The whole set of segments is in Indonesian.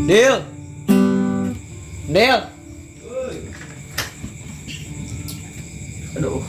Deal. Deal. Aduh.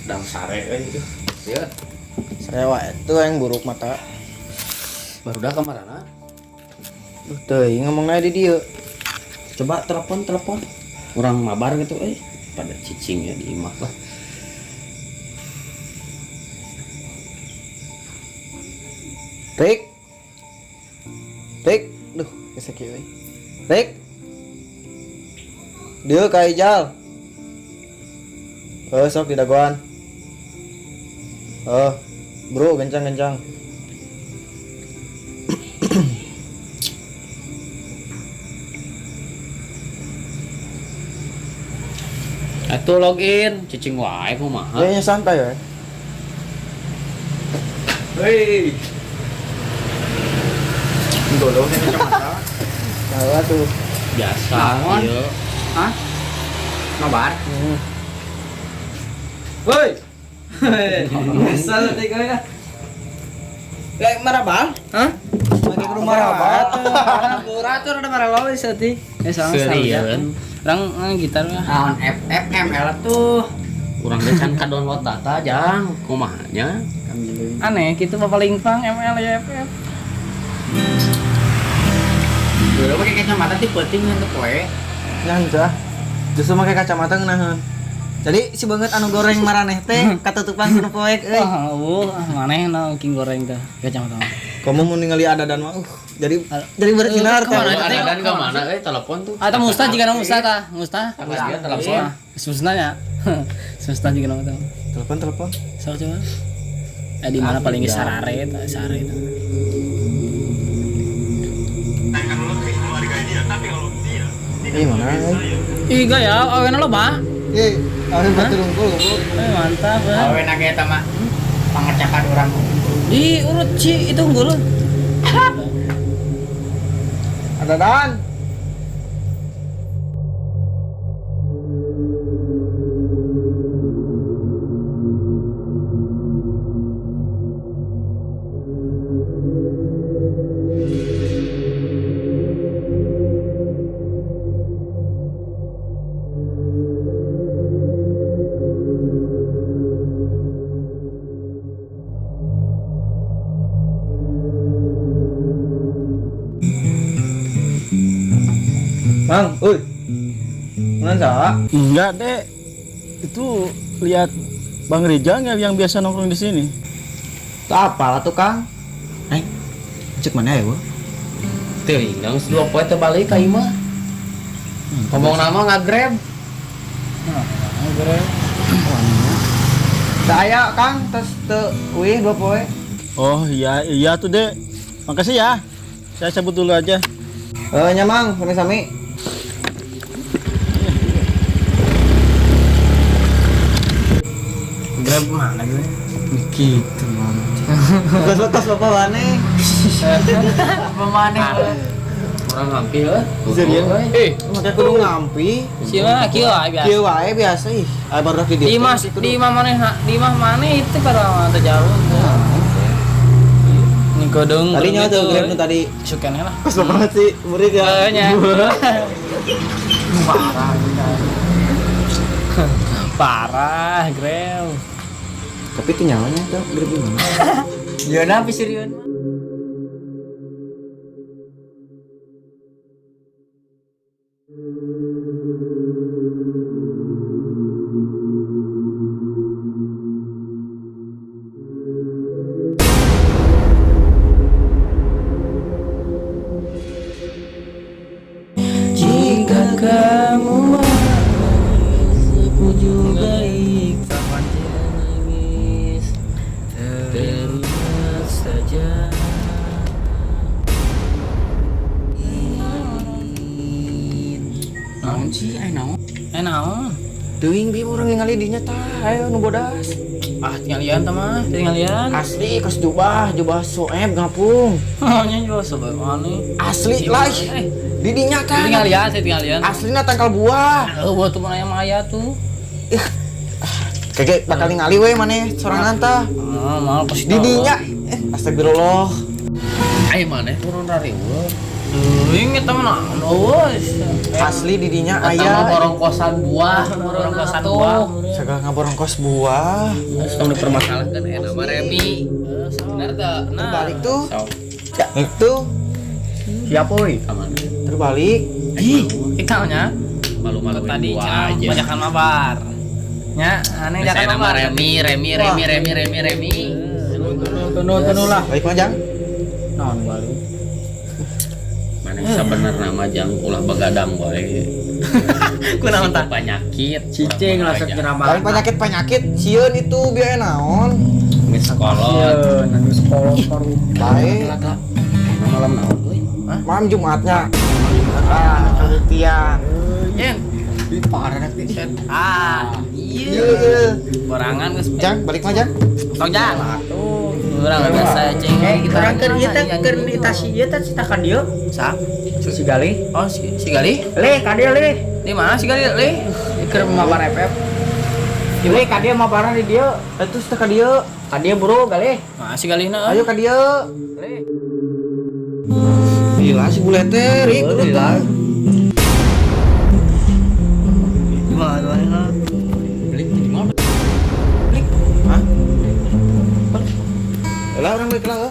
Dang sare itu. Ya. Serewa itu yang buruk mata. Baru dah kemana? Tuh, ngomongnya di dia. Coba telepon. Kurang mabar gitu pada cicing ya di imah lah. Rick. Duh, keseki euy. Rick. Dia ka Ijal. Sok di dagoan. Bro, kencang. Atuh login, cicing wae kumaha. Kayaknya santai ya. Hei. Dolo nih kacamata. Salah tuh. Biasa Naon? ieu. Hah? Mabar? Woi. Asal teh ya. Kayak marabal? Hah? Pakai ke rumah marabal. Buratur ada maralo seuti. Sama Serian. Orang gitar lah. Naon FML tuh. Urang teh can ka-download data jang kumahanya. Aneh gitu paling pang ML ya FF. Udah pakai kacamata ti penting untuk poe. Nyangca. Justru pakai kacamata ngeunaheun. Jadi si banget anu goreng maraneh teh katutupan kuno poek euy. Maneh na king goreng teh kacamata. Kamu mau ningali adadan mah jadi bersinar teh. Ada ka mana telepon tuh. Atau Mustah jika na Mustah tah. Mustah. Angkat dia telepon. Mustahnya. Mustah jika na tah. Telepon. Sok coba. Di mana paling sarare itu. Ih mana? Ih gaya, aweuna loba. Awe batu rungkul. Mantap. Awe nage eta mah pangacakan urang. Di urut ci itu unggul. Adadan. Bang, mana sah? Enggak, Dek. Itu lihat Bang Rijal nggak yang biasa nongkrong di sini? Tak apa lah tuh Kang. Cek mana ya, Bu? Teuing nang dua poe teh balik ka imah. Ngomong nama ngagrab. Saya Kang, tes wih 2 poe. Oh iya tuh, Dek. Makasih ya. Saya cabut dulu aja. Nyamang, sami-sami. Grab mana gue? Gitu man. Bekas bapak wane. Pemane. Urang ngampi heuh. Serius? Make kudu ngampi. Siapa kieu wae biasa. Kieu wae biasa ih. Baru di Di imah maneh itu para teh jauh. Ini kodong. Tadi nyawa tuh Grab nu tadi. Sukene lah. Pas banget sih murid ya. Nya. Parah, Grab. Tapi itu nyawanya tuh Grab gimana? Yeuna napi siriun. Jika kamu juga kapan dia nangis teringat saja. Naon sih, naon? Naon? Teuing bi urang ningali dinya tah, ayo nu bodas. Ah, tinggalin teman, tinggalin. Asli kos jubah soeb ngapung. Nya juga sebab aneh. Asli lah. Di dinya kan. Tinggalin, saya tinggalin. Aslina tangkal buah. Buat teman yang maya tuh. Kagak bakal ningali we maneh sorangan tah. Mal pasti. Di dinya. Astagfirullah. Ai maneh turun dari urang. Inget teman awas. Asli di dinya Aya aya. borong kosan buah, Borong kosan buah. Sagala ngaborong kos buah. Tong dipermasalahkan nama Remi. Benar tak? Nah, Terbalik tuh. Sok. Itu Siapa euy? Aman. terbalik. Ih, ikaunya. Malu-malu Tadi gua aja. banyakan mabar. Nya, aneh Saya jangan nama mabar. Remi. Tunu lah. Baik Majang. Naon baru? Mana sebenar nama jang ulah begadang wae. Kunaon tah? Penyakit. Cicing langsung ceramah. Lain penyakit sieun itu biaya naon. Miskolot. Nangis kolot baru. Baik. Malam naon euy? Malam Jumatnya. Kabuktian. Yen. Parah nanti. Iya. Borangan geus. Jang, balik Majang. Tong jang. Urang biasa cing. Orang keur ieu teh keur di tas ieu teh citakan dieu. Sa? Si Gali. Oh, si Gali? Le, ka dieu le. Di mana si Gali? Le. Keur mabar FF. Le, ka dieu mabaran di dieu. Itu sudah ka dieu. Ka dieu buru Gali. Nah, si Gali na. Ayo ka dieu. Le. Gila si bule teh, Rik. Gila. Gimana? Beli di mana? Hah? Lah orang balik lah.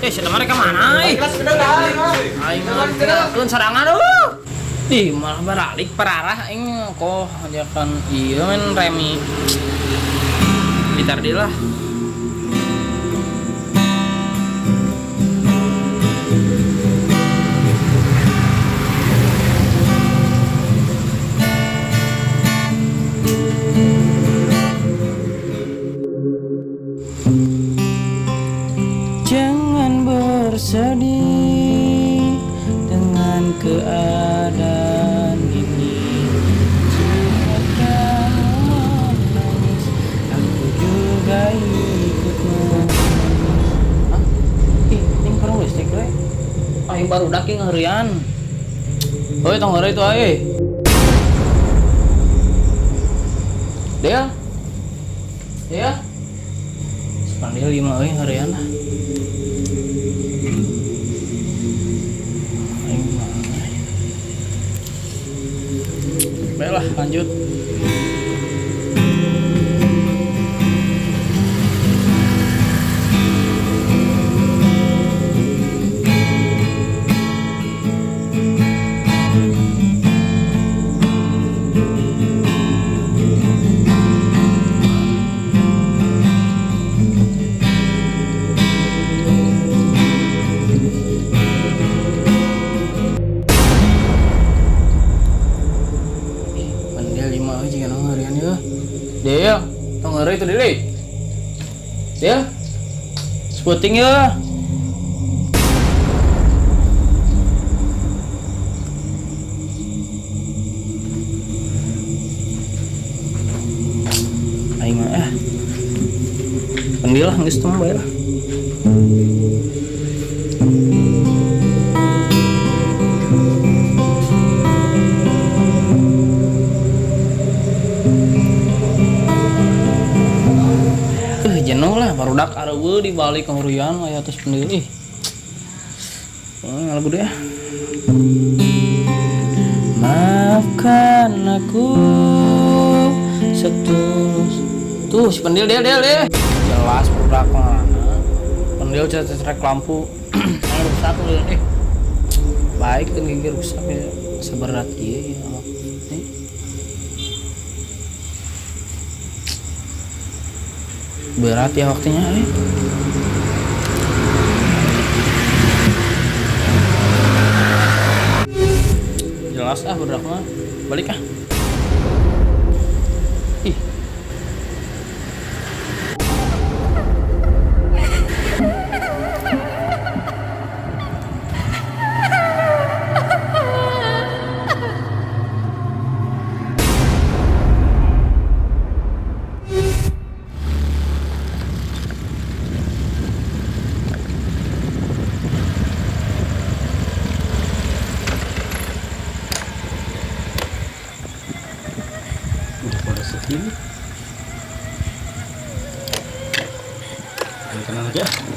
Sudah mereka mana? Kelas kedengaran. Aing mah serangan dulu. Ih, malah balik pararah aing kok ajakan ieu men Remi. Gitar deui lah. Jangan bersedih dengan keadaan ini. Jika kamu menangis, aku juga ikut menangis. Hah? Ih, ini kurang listrik we. Aing baru daking harian. Hoi, tong hari itu ae. Dia? Sepandil 5 euy harian lah. Baiklah, lanjut. Pandai 5 aja kan harian ya. Dia, tong hari itu dili. Dia. Spotting ya. Aing mah Pandilah geus tong bae lah. Jenuh lah barudak areueuh di balik kahurian aya atas pendiri. Lagu deh. Maafkan aku setulus. Tuh si pendil dia. Jelas budak mana. Pendil cetrek lampu. Rusak deh. Baik kan gigi rusak ya. Seberat ieu ya. Berat ya waktunya jelas budak mah balik sini. Tenang aja.